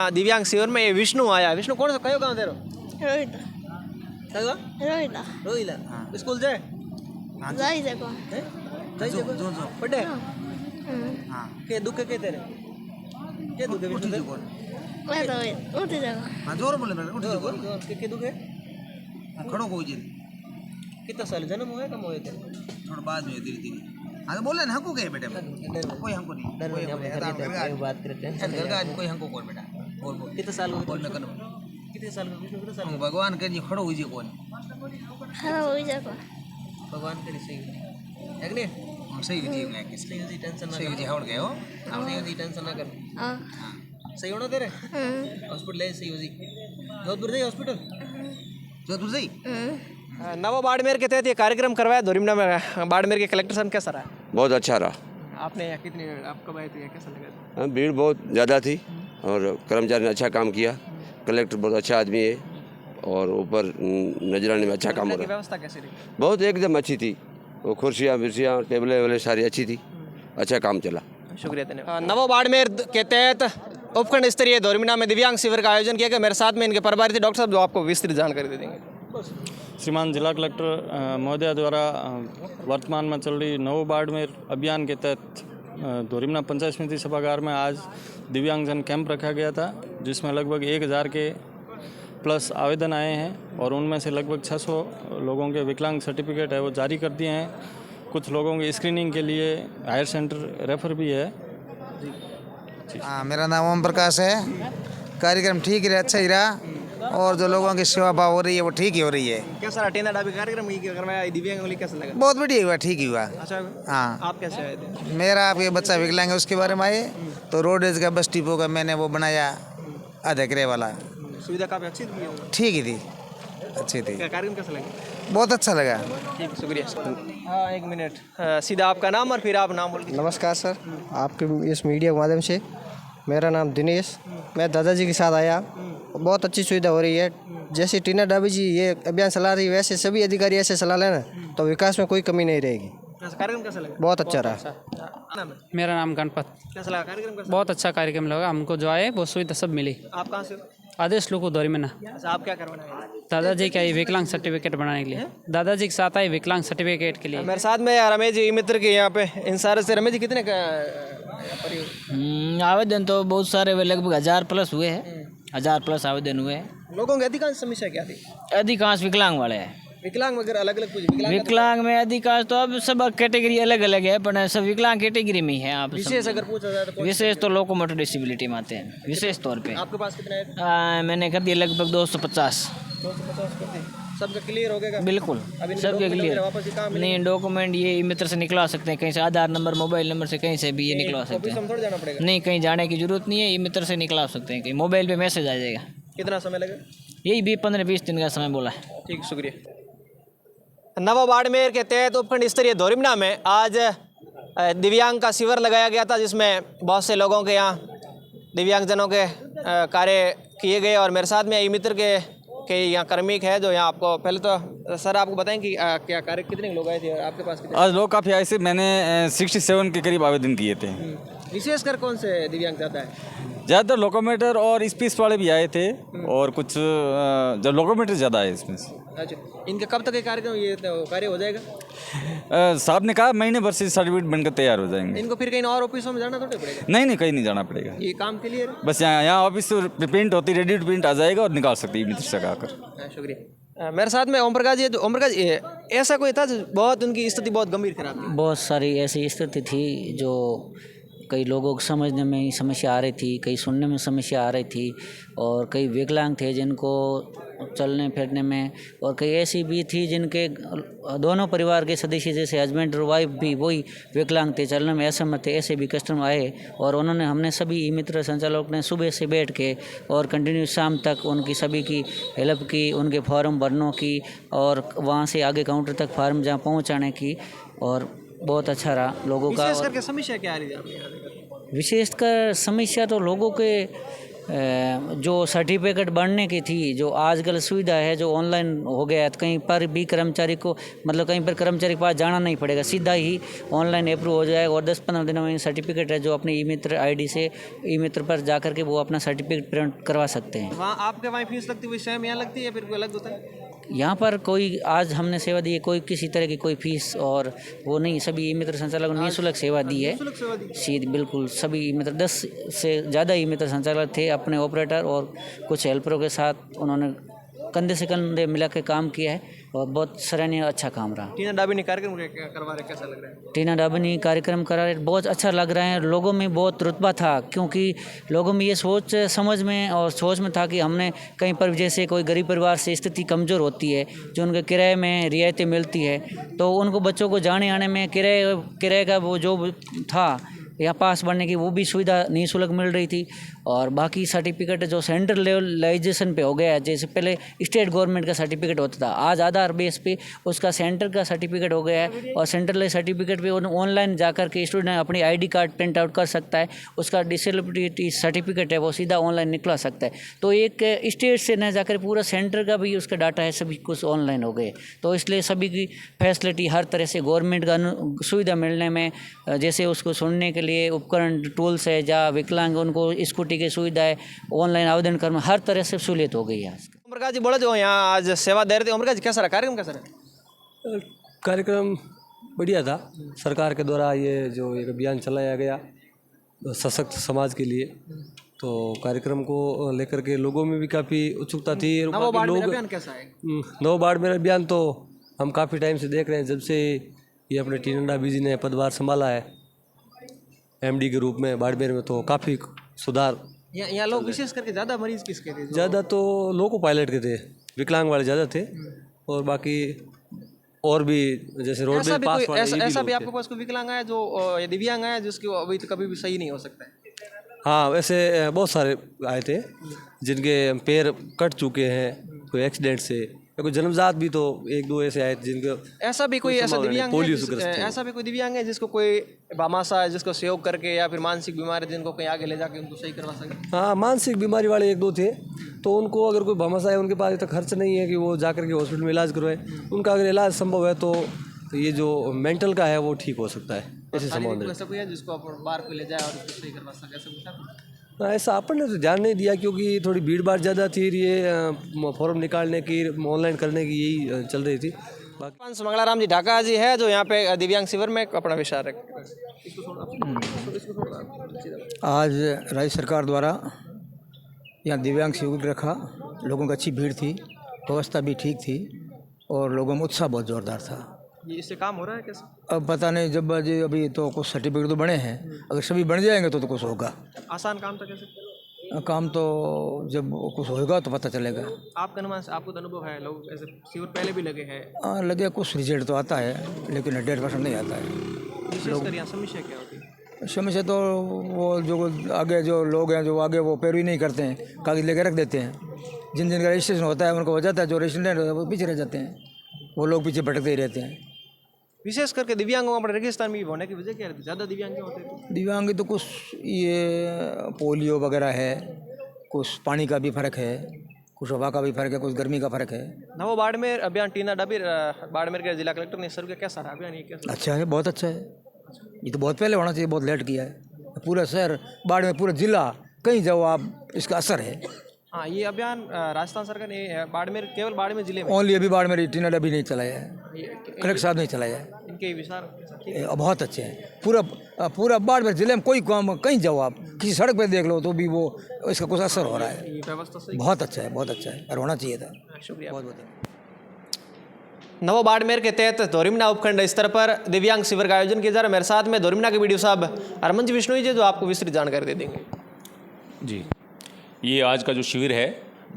दिव्यांग शिविर में ये विष्णु आया। विष्णु कौन सा कयो गांव तेरो? रोहित कयो? रोहित रोहिला। स्कूल जाए? जाई जको हैं? जाई जको? पढ़े? हाँ के दुखे के तेरे? के दुखे विष्णु तेरे? मैं रोहित उठी जको हाँ जोर बोले मेरे उठ जोर, जोर, के दुखे? खड़ो को जी कितना साल जन्म हुआ है कम हुए थे? थोड़ा बाद में धीरे धीरे हाँ तो बोले ना हमको कहे बेटे कोई हमको नहीं डर कोई में हमको नहीं घर घर में बात करते हैं। घर का आदमी कोई हमको कौन बेटा बोल बोल कितने साल हुए? बोल मैं करूँ कितने साल हुए? विष्णु कितने साल हुए? भगवान के जी खड़ो हुई जी कौन खड़ा हो जको भगवान के लिए सही है कि नहीं? हम सही विधि में किस सही हुई, टेंशन ना सही कर। विधि हट गए हो सही हुई, टेंशन ना कर। हां सही होना तेरे? हॉस्पिटल है सही हुई। जोधपुर जाइए हॉस्पिटल। जोधपुर सही नवा बाड़मेर के तहत ये कार्यक्रम करवाया धोरीमना में। बाड़मेर के कलेक्टर साहब कैसा रहा? बहुत अच्छा रहा। आपने कितनी आप कब आए थे? कैसा लगा? हाँ, भीड़ बहुत ज़्यादा थी और कर्मचारी ने अच्छा काम किया। कलेक्टर बहुत अच्छा आदमी है और ऊपर नजराने में अच्छा काम हो की रहा है। व्यवस्था कैसी रही? बहुत एकदम अच्छी थी। वो कुर्सियाँ विर्सियाँ टेबलें वेबलें सारी अच्छी थी। अच्छा काम चला। शुक्रिया धन्यवाद। नवा बाड़मेर के तहत उपखंड स्तरीय धोरीमना में दिव्यांग शिविर का आयोजन किया गया। मेरे साथ में इनके प्रभारी थे डॉक्टर साहब जो आपको विस्तृत जानकारी दे देंगे। श्रीमान जिला कलेक्टर महोदया द्वारा वर्तमान में चल रही नव बाड़मेर अभियान के तहत धोरीमना पंचायत समिति सभागार में आज दिव्यांगजन कैंप रखा गया था, जिसमें लगभग 1000 के प्लस आवेदन आए हैं और उनमें से लगभग 600 लोगों के विकलांग सर्टिफिकेट है वो जारी कर दिए हैं। कुछ लोगों की स्क्रीनिंग के लिए हायर सेंटर रेफर भी है। हाँ मेरा नाम ओम प्रकाश है। कार्यक्रम ठीक रहा अच्छा ही रहा और जो लोगों की सेवा भाव हो रही है वो ठीक ही हो रही है। कैसा रहा टेना डाबी कार्यक्रम करवाया दिव्यांग वाली? कैसा लगा? बहुत बढ़िया हुआ ठीक ही हुआ। अच्छा। हाँ आप कैसे आए थे? मेरा आपके बच्चा विकलांग है उसके बारे में आए तो रोडेज का बस डिपो का मैंने वो बनाया आधा किराए वाला। सुविधा काफ़ी अच्छी थी होंगी। ठीक ही थी अच्छी थी कार्यक्रम कैसा लगा? बहुत अच्छा लगा। ठीक शुक्रिया। हाँ एक मिनट सीधा आपका नाम और फिर आप नाम बोल दीजिए। नमस्कार सर, आपके इस मीडिया के माध्यम से मेरा नाम दिनेश, मैं दादाजी के साथ आया। बहुत अच्छी सुविधा हो रही है। जैसे टीना डाबी जी ये अभियान चला रही है वैसे सभी अधिकारी ऐसे चला लेना तो विकास में कोई कमी नहीं रहेगी। कार्यक्रम कैसा लगा? बहुत अच्छा रहा। नाम है? मेरा नाम गणपत। कैसा लगा कार्यक्रम? कैसा? बहुत अच्छा कार्यक्रम लगा हमको, जो आए वो सुविधा सब मिली। आप कहाँ से हो? आदेश लोगों धोरीमना। अच्छा आप क्या करवाना है? दादाजी का ये विकलांग सर्टिफिकेट बनाने के लिए, दादाजी के साथ आए विकलांग सर्टिफिकेट के लिए। मेरे साथ में रमेश जी मित्र के यहाँ पे इन सारे से। रमेश जी कितने का आवेदन तो बहुत सारे हुए, लगभग 1000 प्लस हुए हैं। 1000 प्लस आवेदन हुए हैं। लोगों की अधिकांश समस्या क्या थी? अधिकांश विकलांग वाले हैं। विकलांग वगैरह अलग अलग कुछ विकलांग में अधिकांश तो अब सब कैटेगरी अलग अलग है, पर सब विकलांग कैटेगरी में ही है। आप विशेष अगर पूछा जाए तो विशेष तो लोकोमोटर डिसेबिलिटी में आते हैं विशेष तौर पे। आपके पास कितने हैं? मैंने कर दिया लगभग 250। 250 कर दी। सबका क्लियर हो गया? बिल्कुल सबके क्लियर। नहीं डॉक्यूमेंट ये मित्र से निकलवा सकते हैं, कहीं से आधार नंबर मोबाइल नंबर से कहीं से भी ये निकलवा सकते हैं। थोड़ा जाना पड़ेगा? नहीं कहीं जाने की जरूरत नहीं है, ये मित्र से निकलवा सकते हैं। कहीं मोबाइल पे मैसेज आ जाएगा। कितना समय लगेगा? यही भी 15-20 दिन का समय बोला है। ठीक शुक्रिया। नवा बाड़मेर के तहत उपखंड स्तरीय धोरीमना में आज दिव्यांग का शिविर लगाया गया था, जिसमें बहुत से लोगों के यहाँ दिव्यांगजनों के कार्य किए गए। और मेरे साथ में ई मित्र के यहाँ कार्मिक है जो यहाँ आपको पहले तो सर आपको बताएं कि क्या कार्य कितने लोग आए थे और आपके पास कितने? आज लोग काफ़ी आए थे। मैंने 67 के करीब आवेदन किए थे। विशेषकर कौन से दिव्यांग ज़्यादा है? ज़्यादातर लोकोमीटर और स्पीच वाले भी आए थे और कुछ जब लोकोमीटर ज़्यादा है इसमें से। अच्छा इनका कब तक ये कार्यक्रम ये कार्य हो जाएगा? साहब ने कहा महीने भर से सर्टिफिकेट बनकर तैयार हो जाएंगे। इनको फिर कहीं और ऑफिसों में जाना थोड़ा पड़ेगा? नहीं कहीं नहीं जाना पड़ेगा। ये काम के लिए बस यहाँ ऑफिस प्रिंट होती, रेडी टू प्रिंट आ जाएगा और निकाल सकती है मित्र से आकर। शुक्रिया। मेरे साथ में ओम प्रकाश जी। ओम प्रकाश ऐसा कोई था बहुत उनकी स्थिति बहुत गंभीर खराब थी? बहुत सारी ऐसी स्थिति थी जो कई लोगों को समझने में समस्या आ रही थी, कई सुनने में समस्या आ रही थी और कई विकलांग थे जिनको चलने फिरने में, और कई ऐसी भी थी जिनके दोनों परिवार के सदस्य जैसे हस्बैंड और वाइफ भी वही विकलांग थे, चलने में असमर्थ थे। ऐसे भी कस्टमर आए और हमने सभी ई मित्र संचालक ने सुबह से बैठ के और कंटिन्यू शाम तक उनकी सभी की हेल्प की, उनके फॉर्म भरने की और वहाँ से आगे काउंटर तक फॉर्म जहाँ पहुँचाने की, और बहुत अच्छा रहा लोगों का। विशेष करके समस्या क्या आ रही है? विशेषकर समस्या तो लोगों के जो सर्टिफिकेट बनने की थी, जो आजकल सुविधा है जो ऑनलाइन हो गया है, तो कहीं पर भी कर्मचारी को मतलब कहीं पर कर्मचारी के पास जाना नहीं पड़ेगा, सीधा ही ऑनलाइन अप्रूव हो जाएगा और 10-15 दिनों में सर्टिफिकेट है जो अपने ई मित्र आईडी से ई मित्र पर जा करके वो अपना सर्टिफिकेट प्रिंट करवा सकते हैं। वहाँ आपके वहाँ फीस लगती है, सेम यहाँ लगती है या फिर कोई अलग होता है? यहाँ पर कोई आज हमने सेवा दी है, कोई किसी तरह की कोई फीस और वो नहीं, सभी ई मित्र संचालक ने निःशुल्क सेवा दी है। सीध बिल्कुल सभी ई मित्र 10 से ज़्यादा ई मित्र संचालक थे, अपने ऑपरेटर और कुछ हेल्परों के साथ उन्होंने कंधे से कंधे मिला के काम किया है और बहुत सराहनीय अच्छा काम रहा। टीना डाबिनी कार्यक्रम करवा रहे, कैसा लग रहा है? टीना डाबिनी कार्यक्रम करा रहे, बहुत अच्छा लग रहा है। लोगों में बहुत रुतबा था, क्योंकि लोगों में ये सोच समझ में और सोच में था कि हमने कहीं पर जैसे कोई गरीब परिवार से स्थिति कमज़ोर होती है, जो उनके किराए में रियायतें मिलती है, तो उनको बच्चों को जाने आने में किराए का वो जो था या पास बढ़ने की वो भी सुविधा निःशुल्क मिल रही थी। और बाकी सर्टिफिकेट जो सेंट्रल लेवलाइजेशन पे हो गया है, जैसे पहले स्टेट गवर्नमेंट का सर्टिफिकेट होता था, आज आधार बेस पे उसका सेंटर का सर्टिफिकेट हो गया है और सेंट्रल सर्टिफिकेट पे ऑनलाइन जाकर के स्टूडेंट अपनी आईडी कार्ड प्रिंट आउट कर सकता है, उसका डिसेबिलिटी सर्टिफिकेट है वो सीधा ऑनलाइन निकला सकता है। तो एक स्टेट से न जाकर पूरा सेंटर का भी उसका डाटा है, सभी कुछ ऑनलाइन हो गए। तो इसलिए सभी की फैसिलिटी हर तरह से गवर्नमेंट का सुविधा मिलने में, जैसे उसको सुनने के लिए उपकरण टूल्स है, या विकलांग उनको स्कूटी की सुविधा है, ऑनलाइन आवेदन करने में हर तरह से सहूलियत हो गई है। ओम प्रकाश जी बोले जो यहाँ आज सेवा दे रहे थे, ओम प्रकाश जी कैसा रहा कार्यक्रम, कैसा रहा? कार्यक्रम बढ़िया था। सरकार के द्वारा ये जो एक अभियान चलाया गया सशक्त समाज के लिए, तो कार्यक्रम को लेकर के लोगों में भी काफ़ी उत्सुकता थी। नव बाड़मेर अभियान कैसा है? नव बाड़मेर अभियान तो हम काफ़ी टाइम से देख रहे हैं, जब से ये अपने टीना डाबी जी ने पदभार संभाला है एमडी के रूप में बाड़मेर में, तो काफ़ी सुधार। यहाँ लोग विशेष करके ज़्यादा मरीज किसके थे? ज़्यादा तो लोको पायलट के थे, विकलांग वाले ज़्यादा थे, और बाकी और भी जैसे रोड में पास वाले ऐसा भी आपके पास कोई विकलांग आया जो दिव्यांग आया जिसकी अभी तो कभी भी सही नहीं हो सकता है? हाँ, वैसे बहुत सारे आए थे जिनके पैर कट चुके हैं, कोई एक्सीडेंट से, या कोई जन्मजात भी तो 1-2 ऐसे आए थे जिनके ऐसा भी कोई ऐसा दिव्यांग है ऐसा भी कोई दिव्यांग है जिसको कोई भामाशाह है जिसको सहयोग करके, या फिर मानसिक बीमारी जिनको कहीं आगे ले जाके उनको सही करवा सके? हाँ, मानसिक बीमारी वाले 1-2 थे, तो उनको अगर कोई भामाशाह है, उनके पास इतना खर्च नहीं है कि वो जाकर के हॉस्पिटल में इलाज करवाए। उनका अगर इलाज संभव है तो ये जो मेंटल का है वो ठीक हो सकता है। ऐसे संभव ऐसा कोई है जिसको अपन बाहर को ले जाए और उसको सही करवा सके, ऐसा कुछ? ऐसा अपन ने तो ध्यान नहीं दिया, क्योंकि थोड़ी भीड़ भाड़ ज़्यादा थी, ये फॉर्म निकालने की, ऑनलाइन करने की यही चल रही थी। बाकी मंगलाराम जी ढाका जी है जो यहाँ पे दिव्यांग शिविर में अपना विचार रख। आज राज्य सरकार द्वारा यहाँ दिव्यांग शिविर रखा, लोगों की अच्छी भीड़ थी, व्यवस्था भी ठीक थी और लोगों में उत्साह बहुत ज़ोरदार था। ये इससे काम हो रहा है कैसे? अब पता नहीं, जब अभी तो कुछ सर्टिफिकेट तो बने हैं, अगर सभी बन जाएंगे तो कुछ होगा। आसान काम था कैसे? काम तो जब कुछ होगा तो पता चलेगा। आपका अनुमान से, आपको तो अनुभव है, लोग ऐसे शिविर पहले भी लगे हैं? हाँ, लगे, कुछ रिजल्ट तो आता है लेकिन 100% नहीं आता है। विशेषकर यहाँ समस्या क्या होती है? समस्या तो वो जो आगे जो लोग हैं, जो आगे वो पैरवी नहीं करते हैं, कागज लेकर रख देते हैं। जिन जिनका रजिस्ट्रेशन होता है उनको हो जाता है, जो रजिस्ट्रेशन नहीं होता है वो पीछे रह जाते हैं, वो लोग पीछे भटकते ही रहते हैं। विशेष करके दिव्यांगों का रेगिस्तान में होने की वजह क्या रहती है? ज़्यादा दिव्यांग क्यों होते हैं? दिव्यांग तो कुछ ये पोलियो वगैरह है, कुछ पानी का भी फ़र्क है, कुछ हवा का भी फ़र्क है, कुछ गर्मी का फ़र्क है। नव बाड़मेर अभियान टीना डाबी बाड़मेर के जिला कलेक्टर ने शुरू किया, कैसा रहा अभियान? ये कैसा? अच्छा है, बहुत अच्छा है। ये तो बहुत पहले होना चाहिए, बहुत लेट किया है। पूरा शहर बाड़मेर, पूरा जिला, कहीं जाओ आप, इसका असर है। हाँ, ये अभियान राजस्थान सरकार ने बाड़मेर, केवल बाड़मेर जिले में ओनली अभी बाड़मेर टीना डाबी नहीं चलाया है, कलेक्टर साहब नहीं चलाया है। इनके विचार बहुत अच्छे हैं। पूरा बाड़मेर जिले में कोई काम, कहीं जाओ आप, किसी सड़क पे देख लो तो भी वो इसका कुछ असर हो रहा है। ये व्यवस्था सही, बहुत अच्छा है, बहुत अच्छा है और होना चाहिए था। शुक्रिया। बहुत बहुत नव बाड़मेर के तहत दोरिमना उपखंड स्तर पर दिव्यांग शिविर का आयोजन किया जा रहा है। मेरे साथ में दोरिमना के वीडियो साहब हरमन जी विष्णु जी जो आपको विस्तृत जानकारी दे देंगे। जी, ये आज का जो शिविर है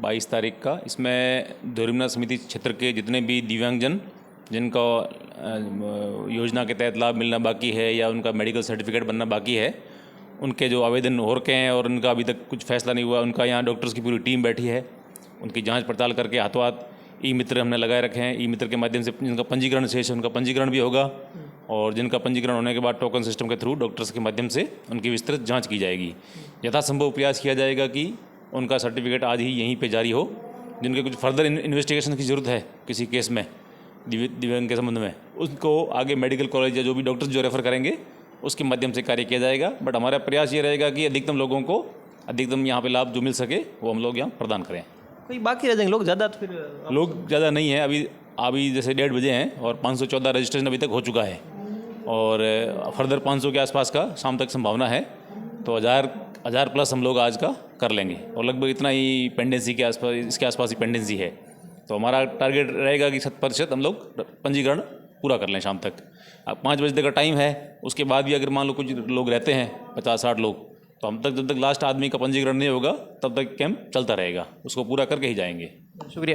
22 तारीख का, इसमें दोरिमना समिति क्षेत्र के जितने भी दिव्यांगजन जिनका योजना के तहत लाभ मिलना बाकी है या उनका मेडिकल सर्टिफिकेट बनना बाकी है, उनके जो आवेदन हो रखे हैं और उनका अभी तक कुछ फैसला नहीं हुआ, उनका यहाँ डॉक्टर्स की पूरी टीम बैठी है, उनकी जांच पड़ताल करके हाथों हाथ ई मित्र हमने लगाए रखे हैं। ई मित्र के माध्यम से जिनका पंजीकरण शेष है उनका पंजीकरण भी होगा, और जिनका पंजीकरण होने के बाद टोकन सिस्टम के थ्रू डॉक्टर्स के माध्यम से उनकी विस्तृत जांच की जाएगी। यथासंभव प्रयास किया जाएगा कि उनका सर्टिफिकेट आज ही यहीं पे जारी हो। जिनके कुछ फर्दर इन्वेस्टिगेशन की ज़रूरत है किसी केस में दिव्यांग के संबंध में, उसको आगे मेडिकल कॉलेज या जो भी डॉक्टर्स जो रेफ़र करेंगे उसके माध्यम से कार्य किया जाएगा। बट हमारा प्रयास ये रहेगा कि अधिकतम लोगों को अधिकतम यहाँ पे लाभ जो मिल सके वो हम लोग यहाँ प्रदान करें। कोई बाकी रह जाएंगे लोग ज़्यादा, तो फिर लोग ज़्यादा नहीं है अभी जैसे 1:30 बजे हैं और 514 रजिस्ट्रेशन अभी तक हो चुका है और फर्दर 500 के आसपास का शाम तक संभावना है। तो 1000 प्लस हम लोग आज का कर लेंगे और लगभग इतना ही पेंडेंसी के आसपास, इसके आसपास ही पेंडेंसी है। तो हमारा टारगेट रहेगा कि 100% हम लोग पंजीकरण पूरा कर लें शाम तक। अब 5 बजे तक का टाइम है, उसके बाद भी अगर मान लो कुछ लोग रहते हैं 50-60 लोग, तो हम तक जब तक लास्ट आदमी का पंजीकरण नहीं होगा तब तक कैंप चलता रहेगा, उसको पूरा करके ही जाएंगे। शुक्रिया।